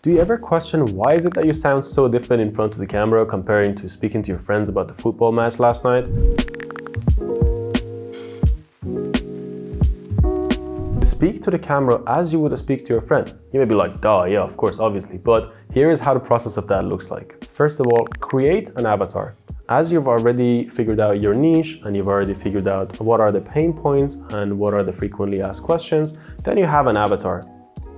Do you ever question why is it that you sound so different in front of the camera comparing to speaking to your friends about the football match last night? Speak to the camera as you would speak to your friend. You may be like, duh, yeah, of course, obviously, but here is how the process of that looks like. First of all, create an avatar. As you've already figured out your niche and you've already figured out what are the pain points and what are the frequently asked questions, then you have an avatar.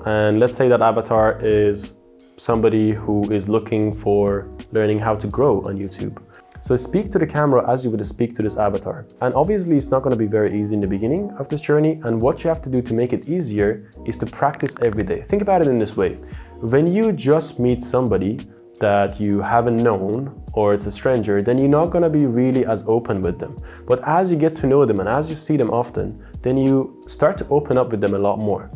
And let's say that avatar is somebody who is looking for learning how to grow on YouTube. So speak to the camera as you would speak to this avatar. And obviously it's not going to be very easy in the beginning of this journey, and what you have to do to make it easier is to practice every day. Think about it in this way. When you just meet somebody that you haven't known, or it's a stranger, then you're not going to be really as open with them. But as you get to know them and as you see them often, then you start to open up with them a lot more.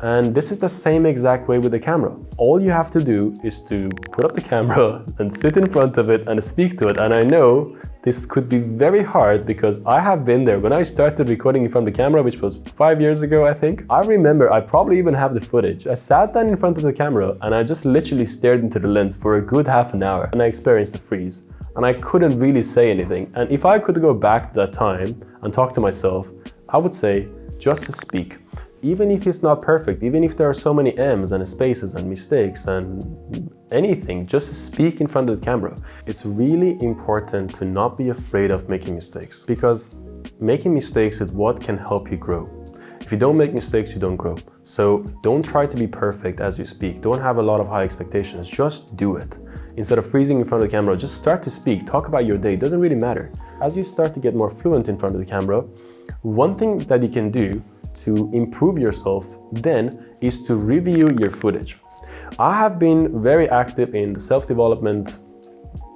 And this is the same exact way with the camera. All you have to do is to put up the camera and sit in front of it and speak to it. And I know this could be very hard because I have been there. When I started recording in front of the camera, which was 5 years ago, I think, I remember, I probably even have the footage. I sat down in front of the camera and I just literally stared into the lens for a good half an hour and I experienced a freeze. And I couldn't really say anything. And if I could go back to that time and talk to myself, I would say, just speak. Even if it's not perfect, even if there are so many M's and spaces and mistakes and anything, just speak in front of the camera. It's really important to not be afraid of making mistakes, because making mistakes is what can help you grow. If you don't make mistakes, you don't grow. So don't try to be perfect as you speak. Don't have a lot of high expectations, just do it. Instead of freezing in front of the camera, just start to speak, talk about your day, it doesn't really matter. As you start to get more fluent in front of the camera, one thing that you can do to improve yourself then is to review your footage. I have been very active in the self-development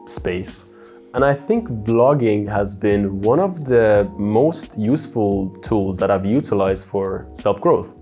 space, and I think vlogging has been one of the most useful tools that I've utilized for self-growth.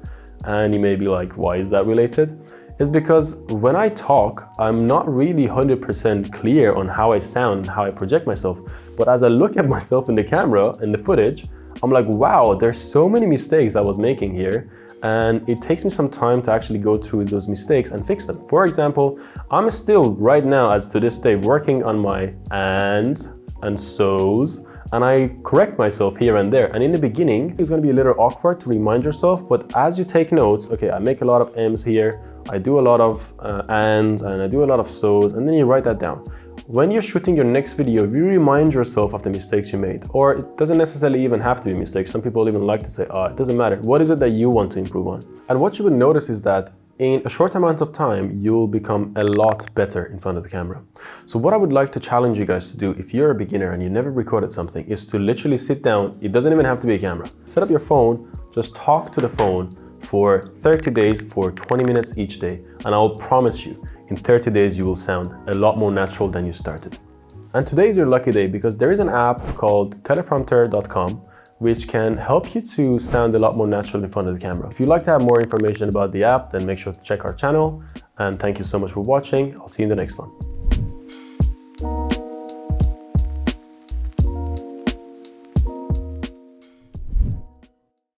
And you may be like, why is that related? It's because when I talk, I'm not really 100% clear on how I sound and how I project myself. But as I look at myself in the camera, in the footage, I'm like, wow, there's so many mistakes I was making here. And it takes me some time to actually go through those mistakes and fix them. For example, I'm still right now, as to this day, working on my ands and so's, and I correct myself here and there. And in the beginning, it's going to be a little awkward to remind yourself, but as you take notes, okay, I make a lot of M's here, I do a lot of ands, and I do a lot of so's, and then you write that down. When you're shooting your next video, you remind yourself of the mistakes you made. Or it doesn't necessarily even have to be mistakes. Some people even like to say, it doesn't matter. What is it that you want to improve on? And what you would notice is that in a short amount of time, you'll become a lot better in front of the camera. So what I would like to challenge you guys to do, if you're a beginner and you never recorded something, is to literally sit down. It doesn't even have to be a camera. Set up your phone, just talk to the phone for 30 days for 20 minutes each day. And I'll promise you, in 30 days, you will sound a lot more natural than you started. And today is your lucky day because there is an app called Teleprompter.com which can help you to sound a lot more natural in front of the camera. If you'd like to have more information about the app, then make sure to check our channel. And thank you so much for watching. I'll see you in the next one.